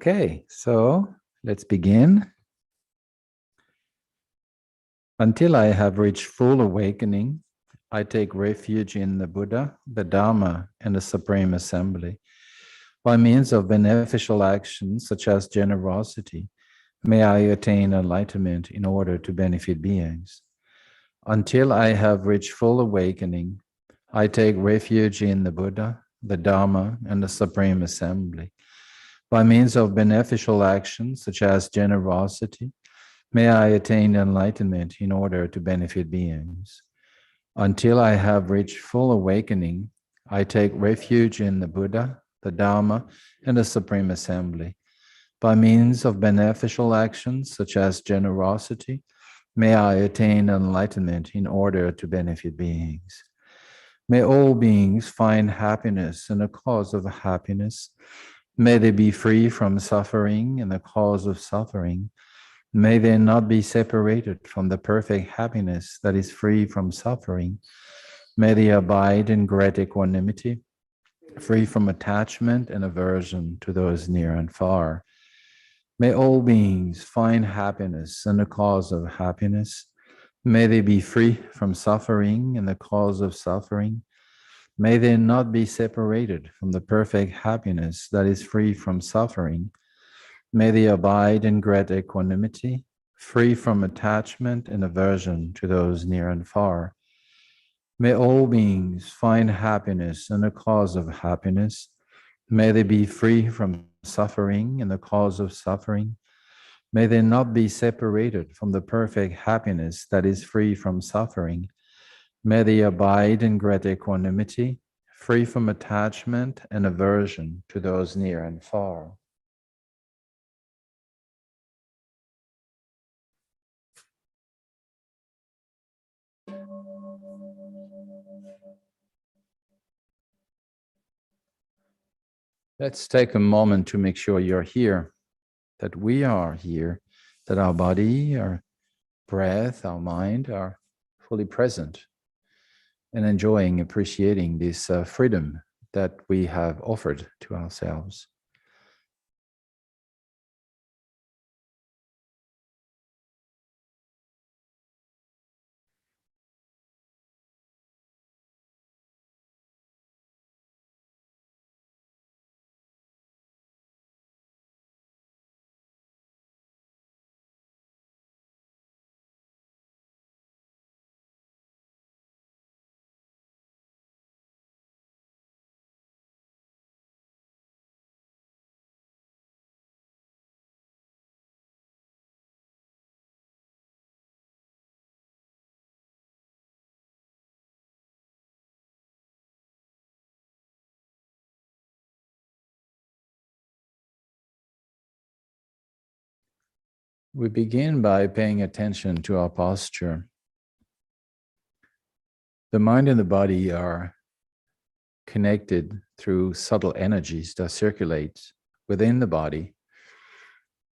Okay, so let's begin. Until I have reached full awakening, I take refuge in the Buddha, the Dharma, and the Supreme Assembly. By means of beneficial actions such as generosity, may I attain enlightenment in order to benefit beings. Until I have reached full awakening, I take refuge in the Buddha, the Dharma, and the Supreme Assembly. By means of beneficial actions such as generosity, may I attain enlightenment in order to benefit beings. Until I have reached full awakening, I take refuge in the Buddha, the Dharma, and the Supreme Assembly. By means of beneficial actions such as generosity, may I attain enlightenment in order to benefit beings. May all beings find happiness and the cause of happiness. May they be free from suffering and the cause of suffering. May they not be separated from the perfect happiness that is free from suffering. May they abide in great equanimity, free from attachment and aversion to those near and far. May all beings find happiness and the cause of happiness. May they be free from suffering and the cause of suffering. May they not be separated from the perfect happiness that is free from suffering. May they abide in great equanimity, free from attachment and aversion to those near and far. May all beings find happiness and the cause of happiness. May they be free from suffering and the cause of suffering. May they not be separated from the perfect happiness that is free from suffering. May they abide in great equanimity, free from attachment and aversion to those near and far. Let's take a moment to make sure you're here, that we are here, that our body, our breath, our mind are fully present and enjoying, appreciating this freedom that we have offered to ourselves. We begin by paying attention to our posture. The mind and the body are connected through subtle energies that circulate within the body,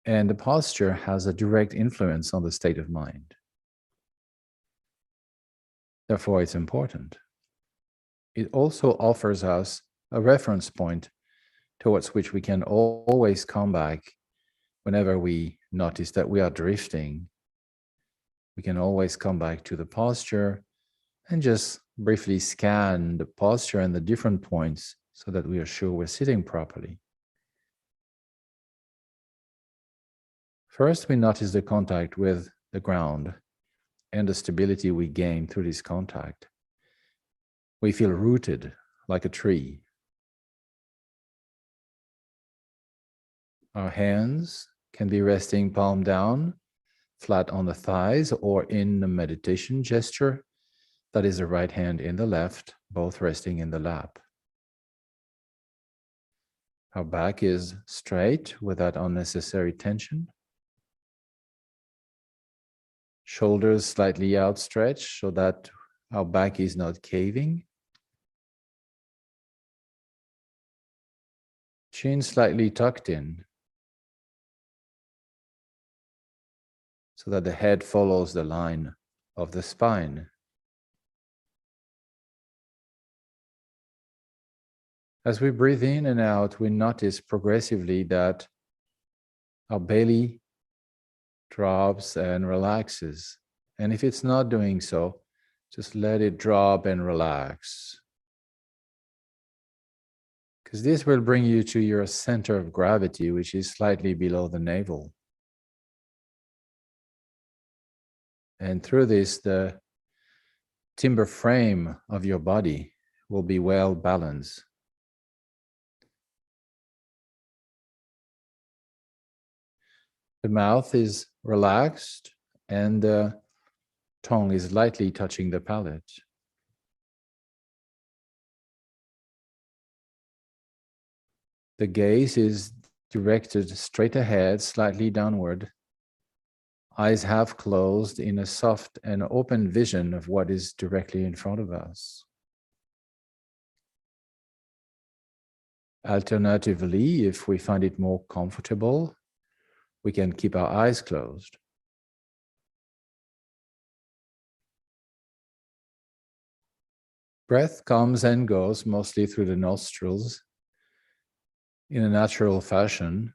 and the posture has a direct influence on the state of mind. Therefore, it's important. It also offers us a reference point towards which we can always come back whenever we notice that we are drifting. We can always come back to the posture and just briefly scan the posture and the different points so that we are sure we're sitting properly. First, we notice the contact with the ground and the stability we gain through this contact. We feel rooted like a tree. Our hands can be resting palm down, flat on the thighs, or in the meditation gesture. That is the right hand in the left, both resting in the lap. Our back is straight without unnecessary tension. Shoulders slightly outstretched so that our back is not caving. Chin slightly tucked in so that the head follows the line of the spine. As we breathe in and out, we notice progressively that our belly drops and relaxes. And if it's not doing so, just let it drop and relax. Because this will bring you to your center of gravity, which is slightly below the navel. And through this, the timber frame of your body will be well balanced. The mouth is relaxed and the tongue is lightly touching the palate. The gaze is directed straight ahead, slightly downward. Eyes half closed in a soft and open vision of what is directly in front of us. Alternatively, if we find it more comfortable, we can keep our eyes closed. Breath comes and goes mostly through the nostrils in a natural fashion,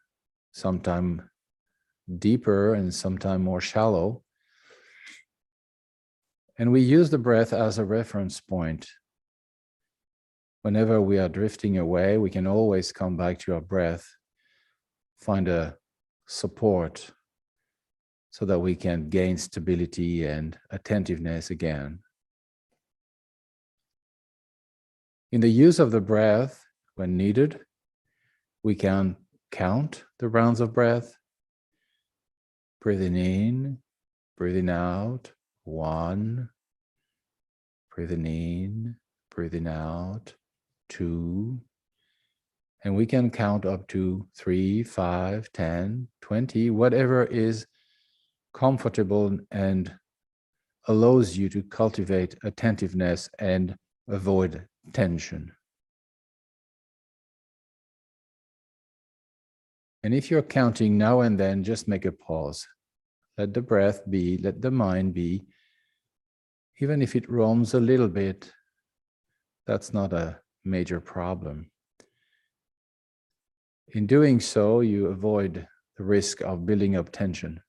sometimes deeper and sometimes more shallow. And we use the breath as a reference point. Whenever we are drifting away, we can always come back to our breath, find a support so that we can gain stability and attentiveness again. In the use of the breath, when needed, we can count the rounds of breath, breathing in, breathing out, 1, breathing in, breathing out, 2, and we can count up to 3, 5, 10, 20, whatever is comfortable and allows you to cultivate attentiveness and avoid tension. And if you're counting now and then, just make a pause. Let the breath be, let the mind be. Even if it roams a little bit, that's not a major problem. In doing so, you avoid the risk of building up tension.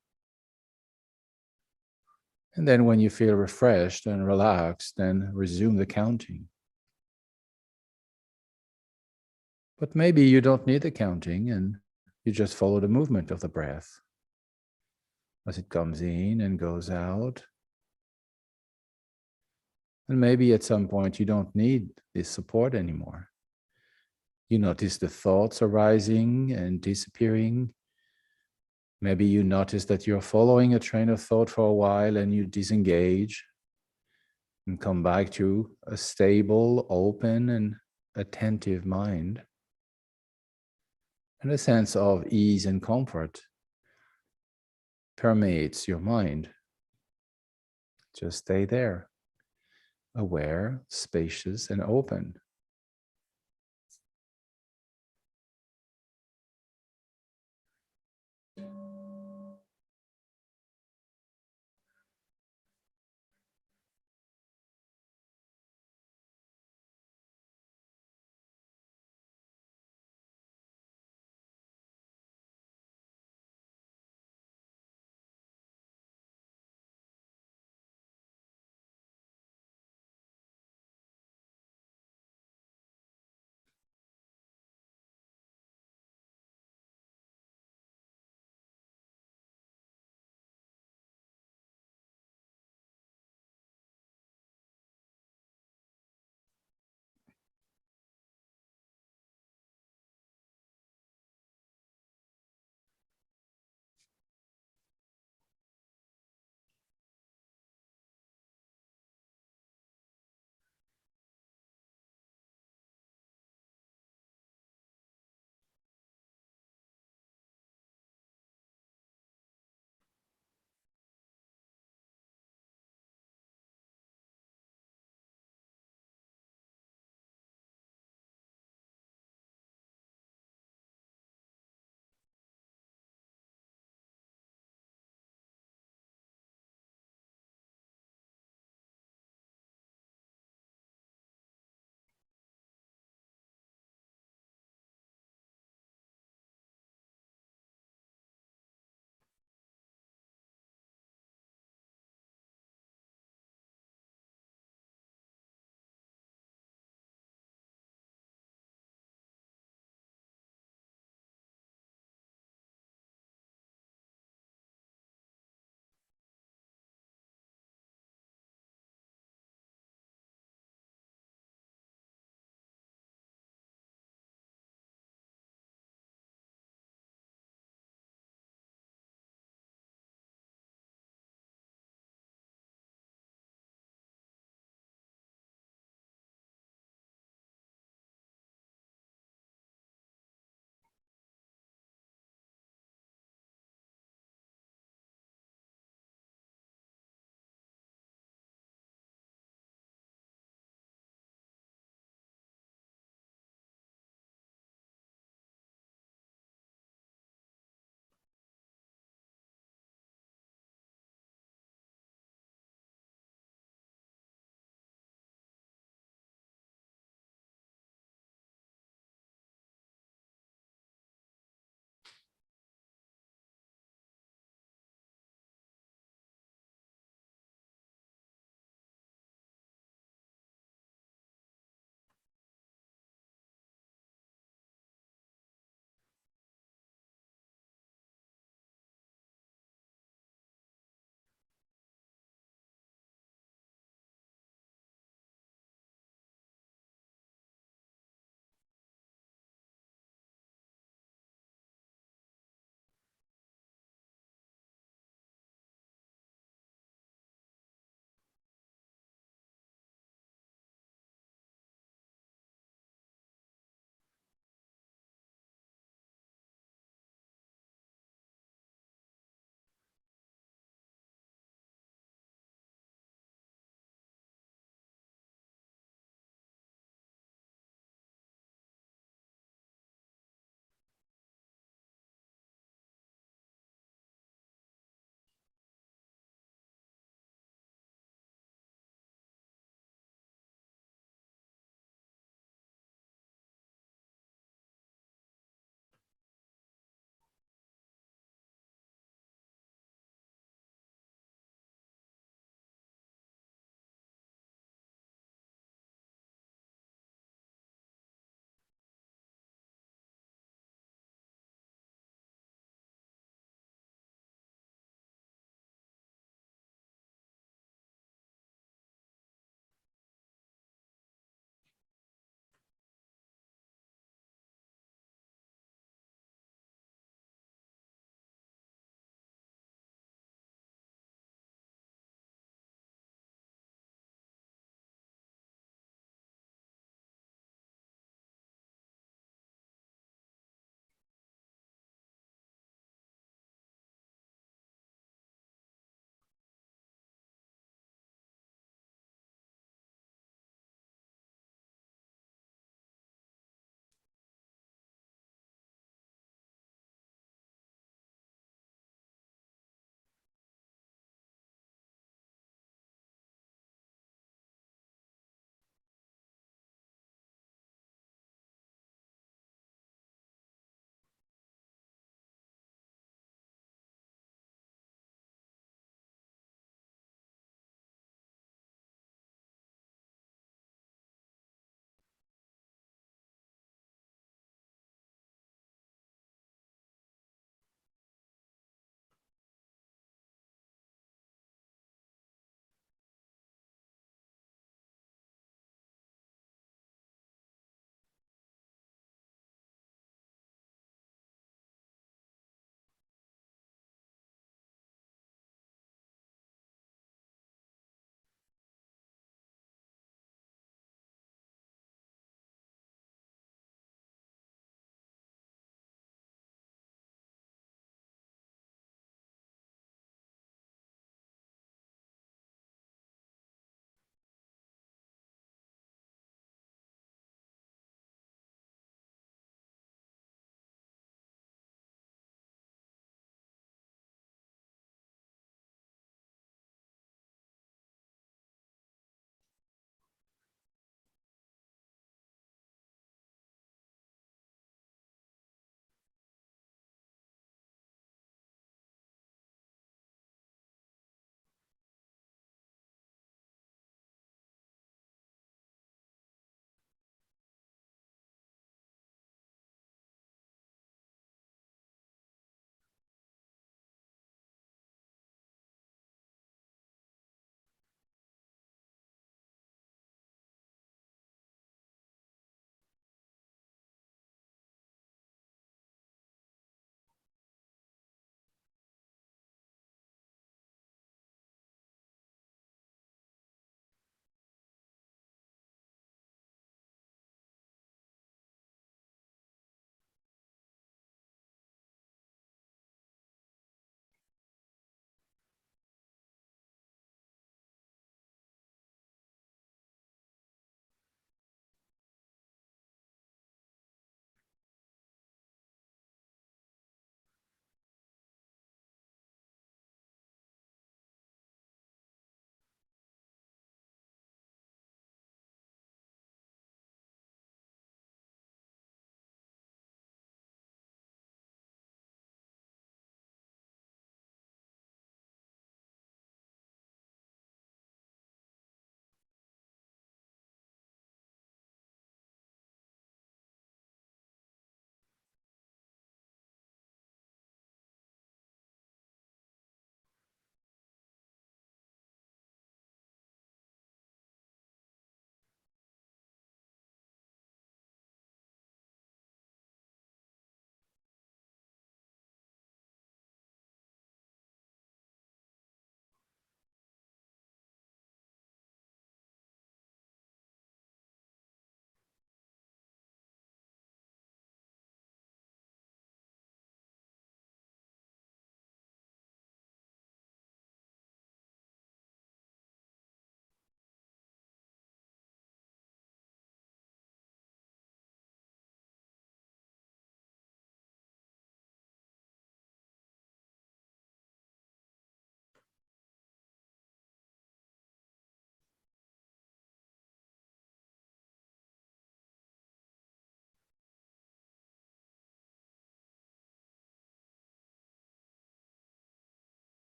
And then when you feel refreshed and relaxed, then resume the counting. But maybe you don't need the counting and you just follow the movement of the breath as it comes in and goes out. And maybe at some point you don't need this support anymore. You notice the thoughts arising and disappearing. Maybe you notice that you're following a train of thought for a while and you disengage and come back to a stable, open, and attentive mind. And a sense of ease and comfort permeates your mind. Just stay there, aware, spacious, and open.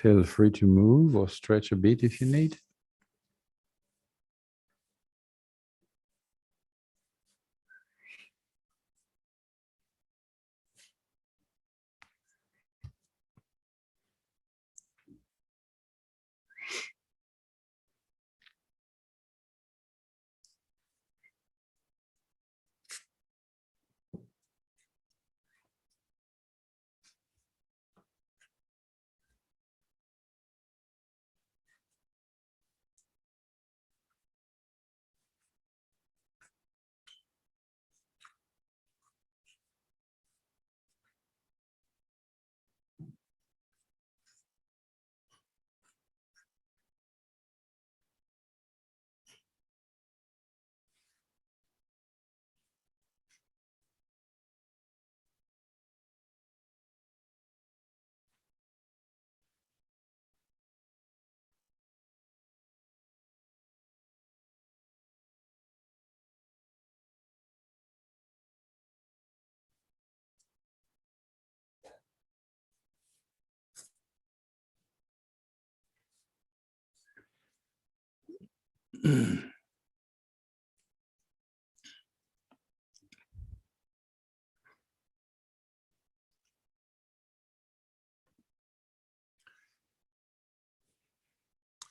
Feel free to move or stretch a bit if you need.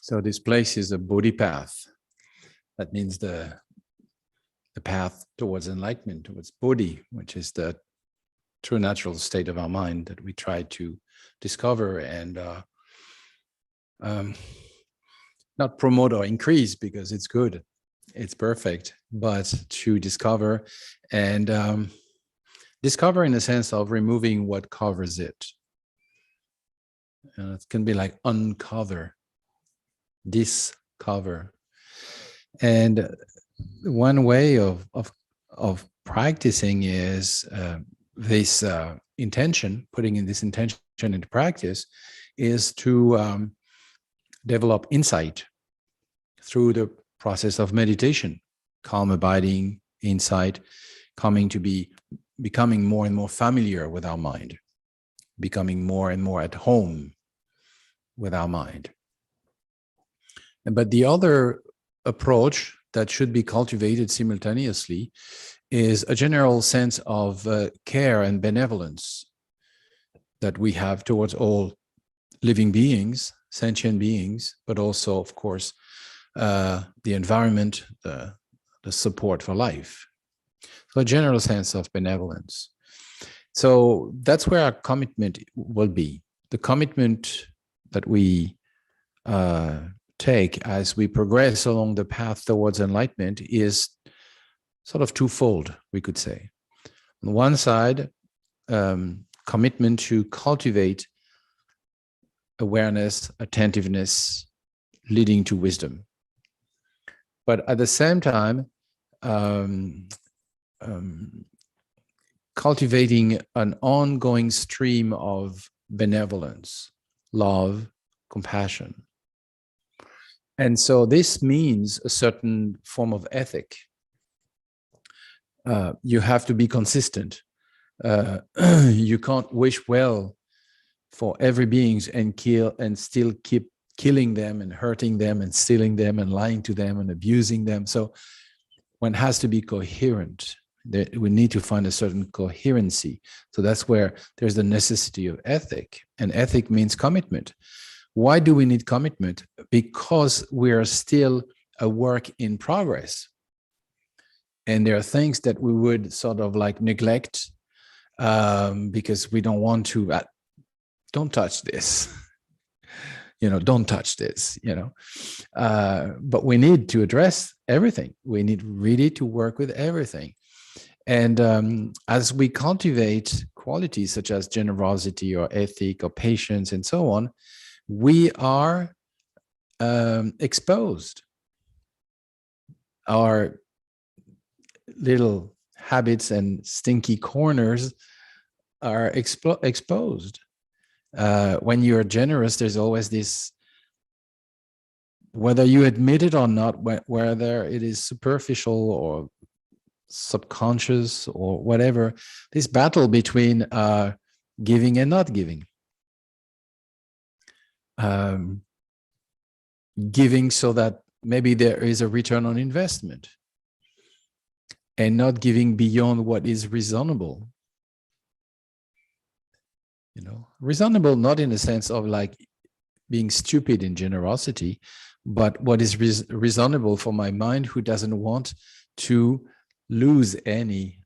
So this place is a Bodhi path. That means the path towards enlightenment, towards Bodhi, which is the true natural state of our mind that we try to discover and not promote or increase, because it's good, it's perfect, but to discover and discover in the sense of removing what covers it. It can be like uncover, discover. And one way of practicing is this intention, putting in this intention into practice, is to develop insight through the process of meditation, calm abiding, insight, becoming more and more familiar with our mind, becoming more and more at home with our mind. But the other approach that should be cultivated simultaneously is a general sense of care and benevolence that we have towards all living beings, sentient beings, but also, of course, the environment, the support for life. So a general sense of benevolence. So that's where our commitment will be. The commitment that we take as we progress along the path towards enlightenment is sort of twofold, we could say. On one side, commitment to cultivate awareness, attentiveness, leading to wisdom. But at the same time, cultivating an ongoing stream of benevolence, love, compassion. And so this means a certain form of ethic. You have to be consistent. You can't wish well for every being and still keep killing them and hurting them and stealing them and lying to them and abusing them. So one has to be coherent. We need to find a certain coherency. So that's where there's the necessity of ethic. And ethic means commitment. Why do we need commitment? Because we are still a work in progress. And there are things that we would sort of like neglect because we don't want to, don't touch this, don't touch this, but we need to address everything. We need really to work with everything. And as we cultivate qualities such as generosity or ethic or patience and so on, we are exposed. Our little habits and stinky corners are exposed. When you're generous, there's always this, whether you admit it or not, whether it is superficial or subconscious or whatever, this battle between giving and not giving. giving so that maybe there is a return on investment, and not giving beyond what is reasonable. You know, reasonable not in the sense of like being stupid in generosity, but what is reasonable for my mind, who doesn't want to lose any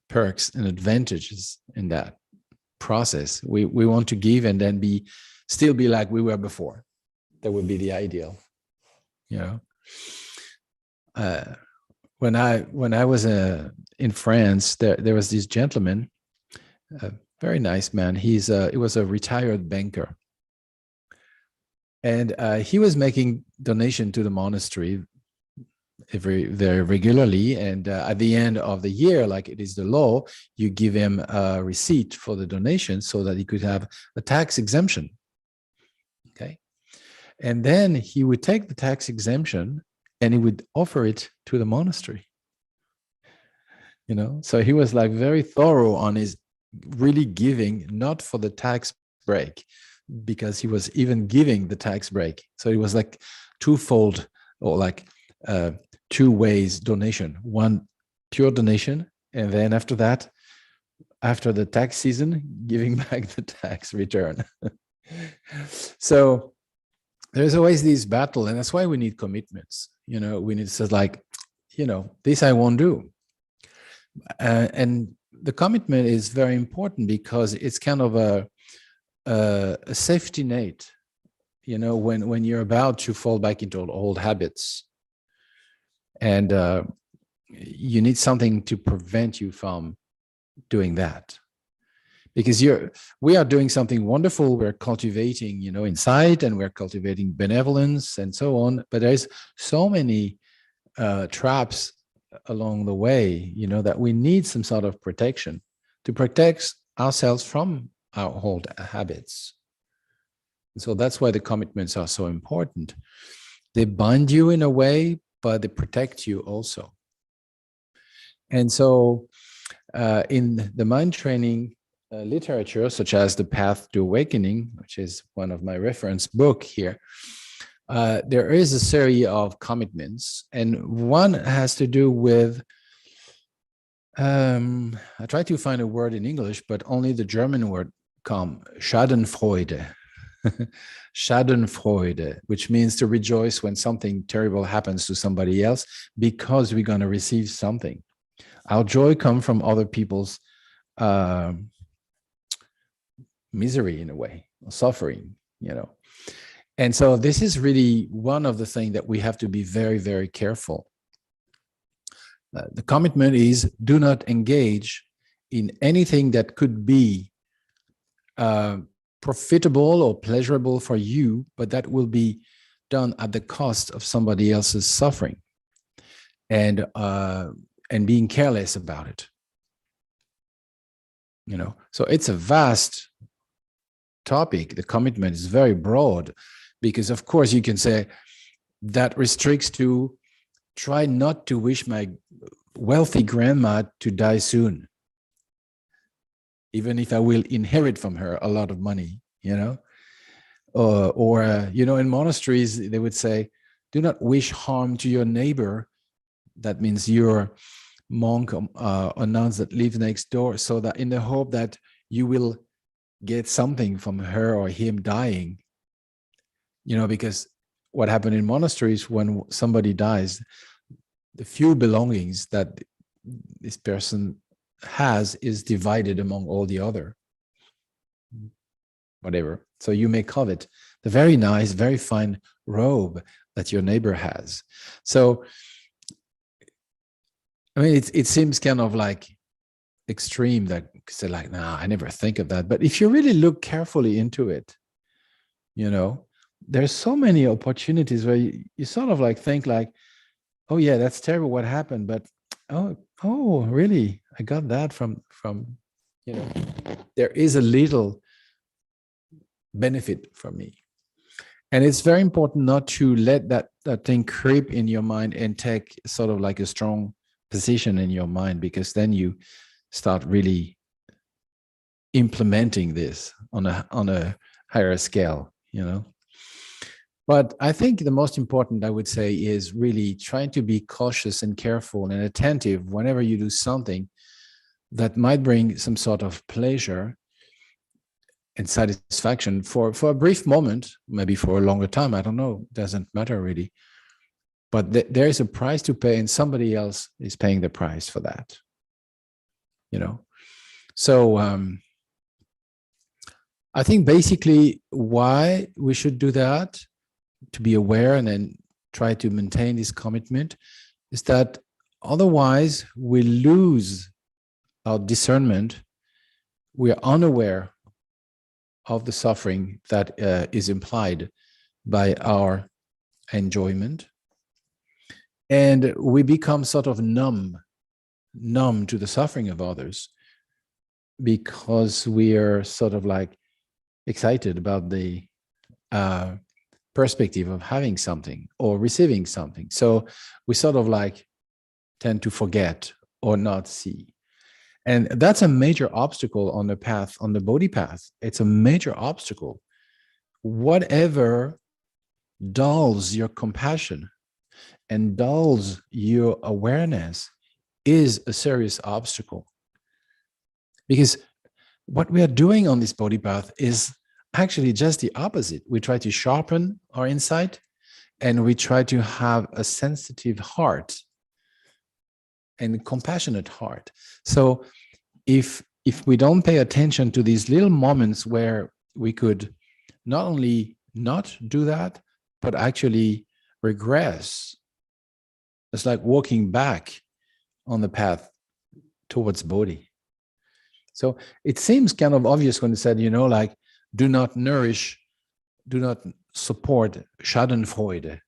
perks and advantages in that process. We want to give and then still be like we were before. That would be the ideal, you know. When I was in France, there was this gentleman, a very nice man. He was a retired banker, and he was making donation to the monastery very regularly. And at the end of the year, like it is the law, you give him a receipt for the donation so that he could have a tax exemption. Okay, and then he would take the tax exemption and he would offer it to the monastery. You know, so he was like very thorough on his really giving, not for the tax break, because he was even giving the tax break. So it was like twofold, or like two ways donation. One pure donation, and then after that, after the tax season, giving back the tax return. So there's always this battle, and that's why we need commitments. You know, we need to say like, you know, this I won't do. And the commitment is very important because it's kind of a safety net, you know, when you're about to fall back into old habits, and you need something to prevent you from doing that, because we are doing something wonderful. We're cultivating, you know, insight, and we're cultivating benevolence and so on. But there's so many traps along the way, you know, that we need some sort of protection to protect ourselves from our old habits. And so that's why the commitments are so important. They bind you in a way, but they protect you also. And so in the mind training literature, such as The Path to Awakening, which is one of my reference book here, there is a series of commitments, and one has to do with, I try to find a word in English, but only the German word come, Schadenfreude. Schadenfreude, which means to rejoice when something terrible happens to somebody else, because we're going to receive something. Our joy comes from other people's misery, in a way, or suffering, you know. And so this is really one of the things that we have to be very, very careful. The commitment is, do not engage in anything that could be profitable or pleasurable for you, but that will be done at the cost of somebody else's suffering, and being careless about it. You know, so it's a vast topic. The commitment is very broad, because of course you can say that restricts to try not to wish my wealthy grandma to die soon, even if I will inherit from her a lot of money, you know. Or you know, in monasteries they would say, do not wish harm to your neighbor. That means your monk or nuns that live next door, so that in the hope that you will get something from her or him dying. You know, because what happened in monasteries, when somebody dies, the few belongings that this person has is divided among all the other, whatever. So you may covet the very nice, very fine robe that your neighbor has. So, I mean, it seems kind of like extreme, that say like, nah, I never think of that. But if you really look carefully into it, you know, there's so many opportunities where you sort of like think like, oh yeah, that's terrible what happened, but oh really, I got that from you know, there is a little benefit from me. And it's very important not to let that thing creep in your mind and take sort of like a strong position in your mind, because then you start really implementing this on a higher scale, you know. But I think the most important, I would say, is really trying to be cautious and careful and attentive whenever you do something that might bring some sort of pleasure and satisfaction for a brief moment, maybe for a longer time. I don't know. Doesn't matter really. But there is a price to pay, and somebody else is paying the price for that. You know. So I think basically why we should do that, to be aware and then try to maintain this commitment, is that otherwise we lose our discernment. We are unaware of the suffering that is implied by our enjoyment. And we become sort of numb to the suffering of others because we are sort of like excited about the perspective of having something or receiving something. So we sort of like tend to forget or not see. And that's a major obstacle on the path, on the Bodhi path. It's a major obstacle. Whatever dulls your compassion and dulls your awareness is a serious obstacle. Because what we are doing on this Bodhi path is actually just the opposite. We try to sharpen our insight and we try to have a sensitive heart and a compassionate heart. So if we don't pay attention to these little moments where we could not only not do that, but actually regress, it's like walking back on the path towards Bodhi. So it seems kind of obvious when it said, you know, like, do not nourish, do not support Schadenfreude,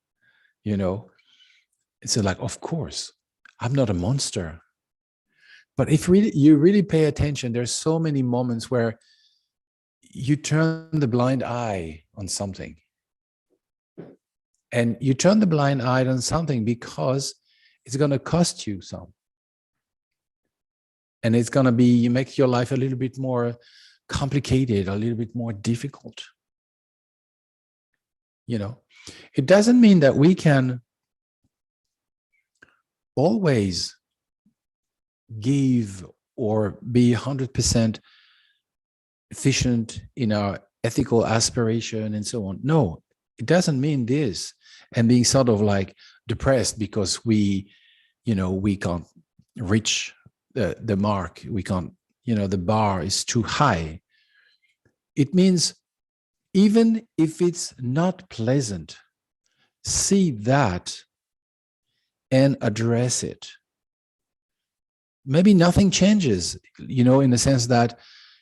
you know. It's like, of course, I'm not a monster. But if you really pay attention, there's so many moments where you turn the blind eye on something. And you turn the blind eye on something because it's going to cost you some. And it's going to make your life a little bit more complicated, a little bit more difficult. You know, it doesn't mean that we can always give or be 100% efficient in our ethical aspiration and so on. No, it doesn't mean this. And being sort of like depressed because we can't reach the mark. We can't, the bar is too high. It means even if it's not pleasant, see that and address it. Maybe nothing changes, in the sense that,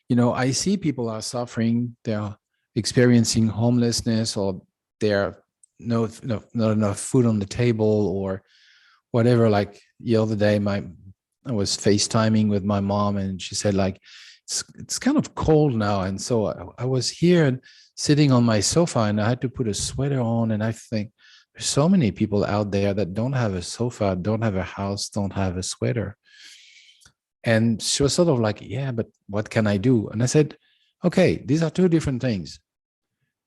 I see people are suffering, they're experiencing homelessness, or they're not enough food on the table or whatever. Like the other day, I was FaceTiming with my mom and she said, like, it's kind of cold now. And so I was here and sitting on my sofa and I had to put a sweater on. And I think there's so many people out there that don't have a sofa, don't have a house, don't have a sweater. And she was sort of like, yeah, but what can I do? And I said, okay, these are two different things.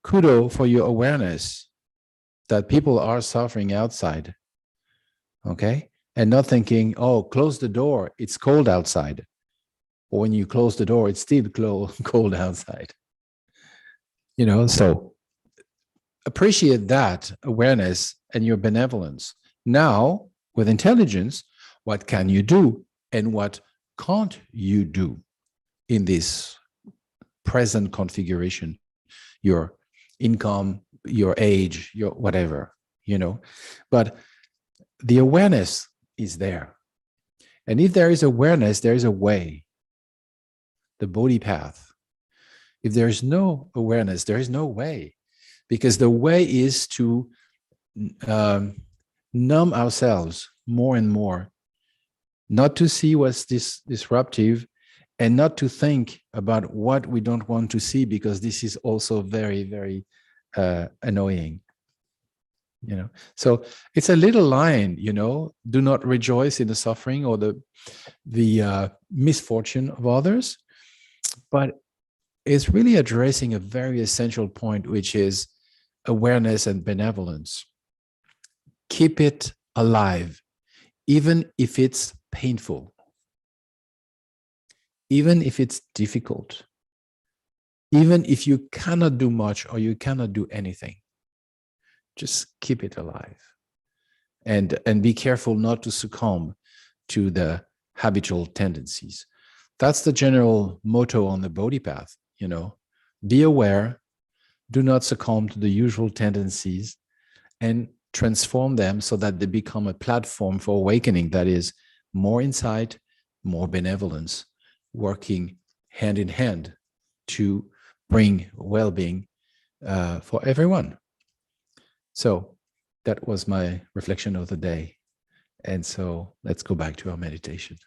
Kudo for your awareness that people are suffering outside. Okay. And not thinking, oh, close the door, it's cold outside. Or when you close the door, it's still cold outside. So appreciate that awareness and your benevolence. Now, with intelligence, what can you do and what can't you do in this present configuration? Your income, your age, your whatever, But the awareness is there. And if there is awareness, there is a way. The Bodhi path. If there is no awareness, there is no way. Because the way is to numb ourselves more and more, not to see what's disruptive, and not to think about what we don't want to see, because this is also very, very annoying. So it's a little line, do not rejoice in the suffering or the misfortune of others, but it's really addressing a very essential point, which is awareness and benevolence. Keep it alive, even if it's painful, even if it's difficult, even if you cannot do much or you cannot do anything. Just keep it alive. And be careful not to succumb to the habitual tendencies. That's the general motto on the Bodhi path, Be aware, do not succumb to the usual tendencies, and transform them so that they become a platform for awakening that is more insight, more benevolence, working hand in hand to bring well-being for everyone. So that was my reflection of the day. And so let's go back to our meditation.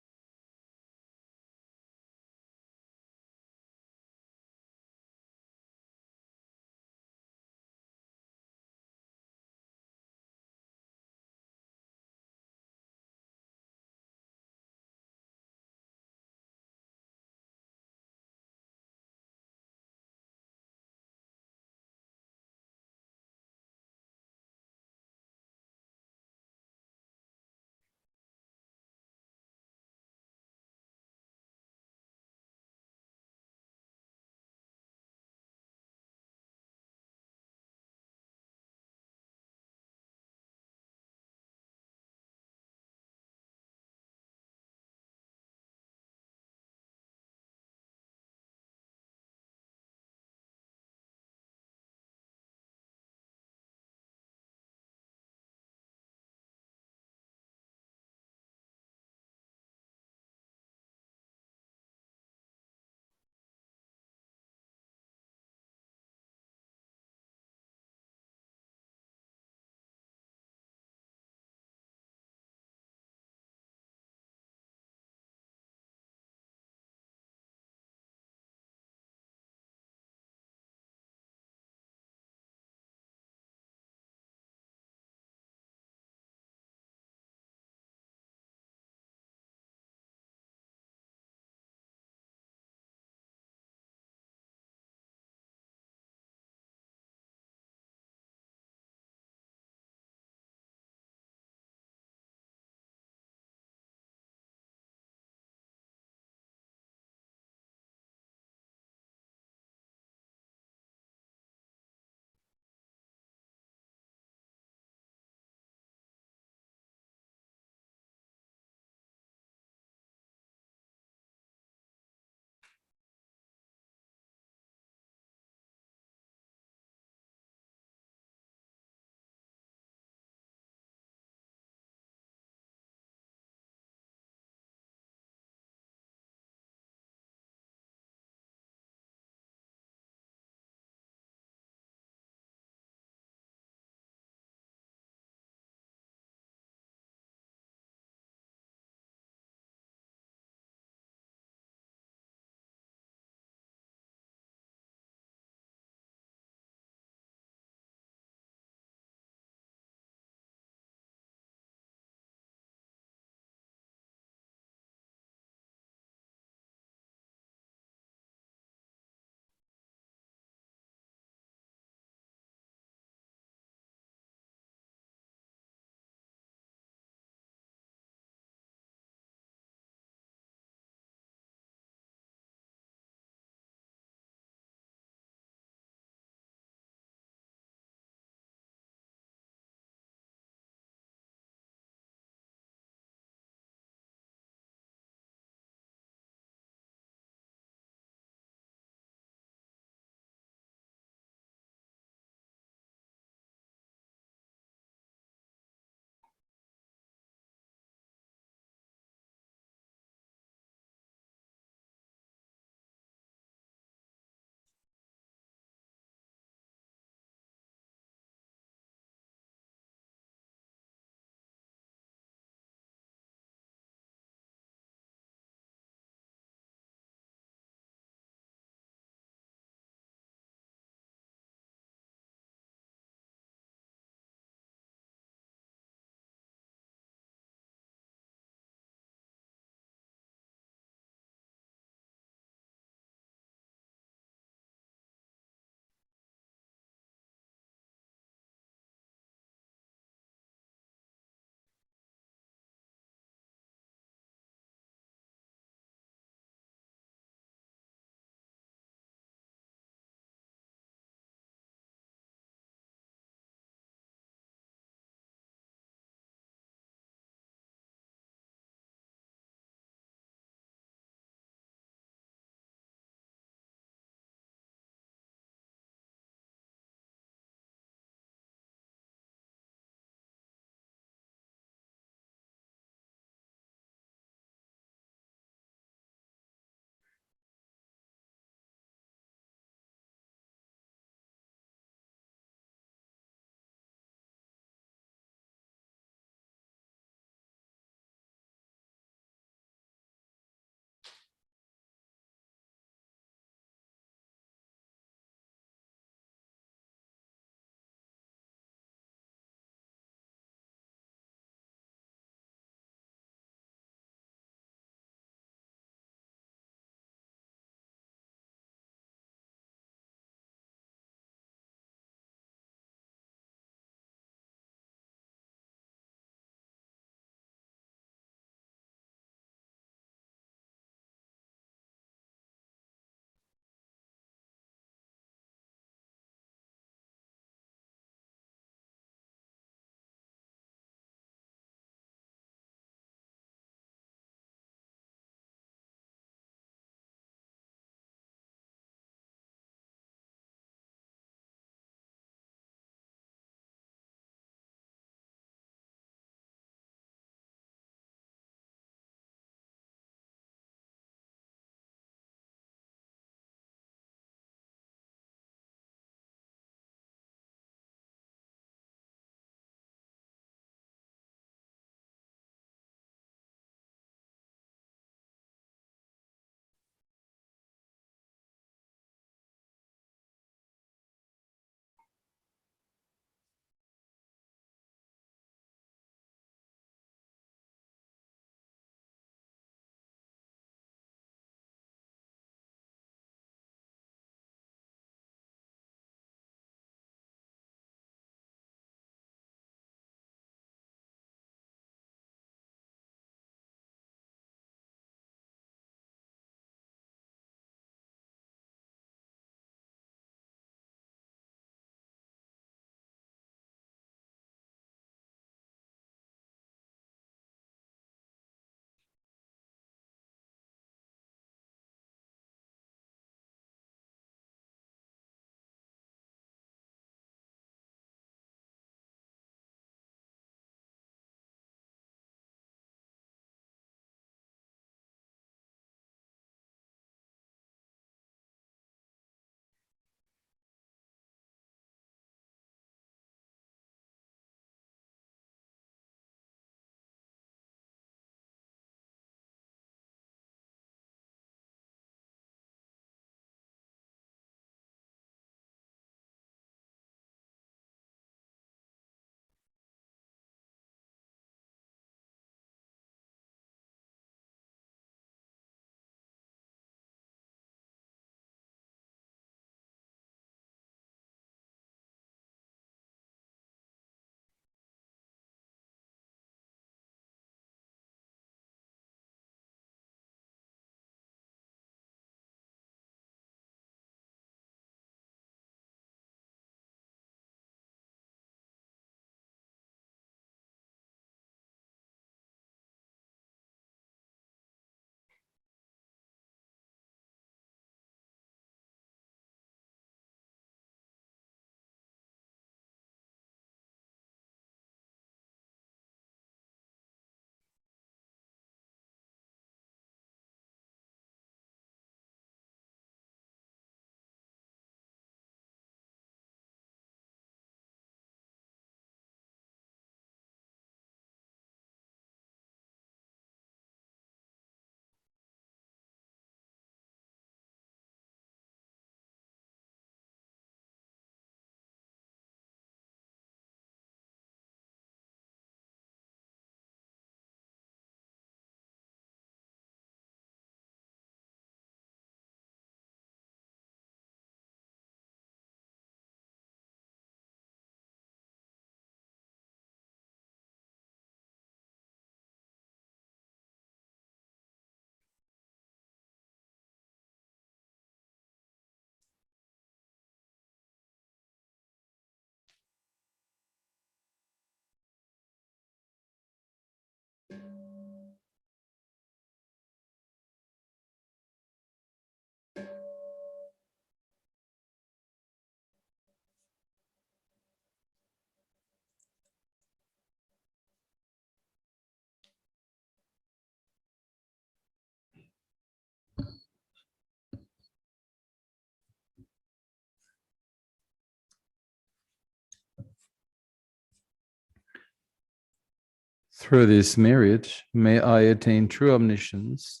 Through this merit, may I attain true omniscience.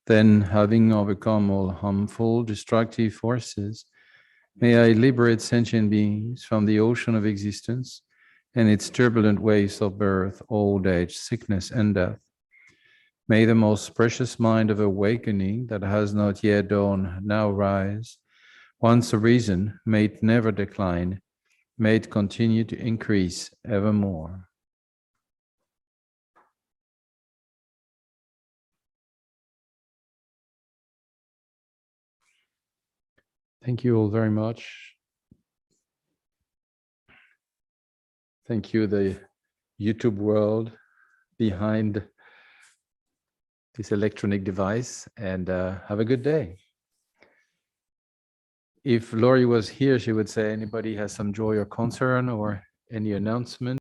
Then, having overcome all harmful, destructive forces, may I liberate sentient beings from the ocean of existence and its turbulent waves of birth, old age, sickness, and death. May the most precious mind of awakening that has not yet dawned now rise. Once arisen, may it never decline, may it continue to increase evermore. Thank you all very much. Thank you, the YouTube world behind this electronic device, and have a good day. If Laurie was here, she would say, anybody has some joy or concern or any announcement?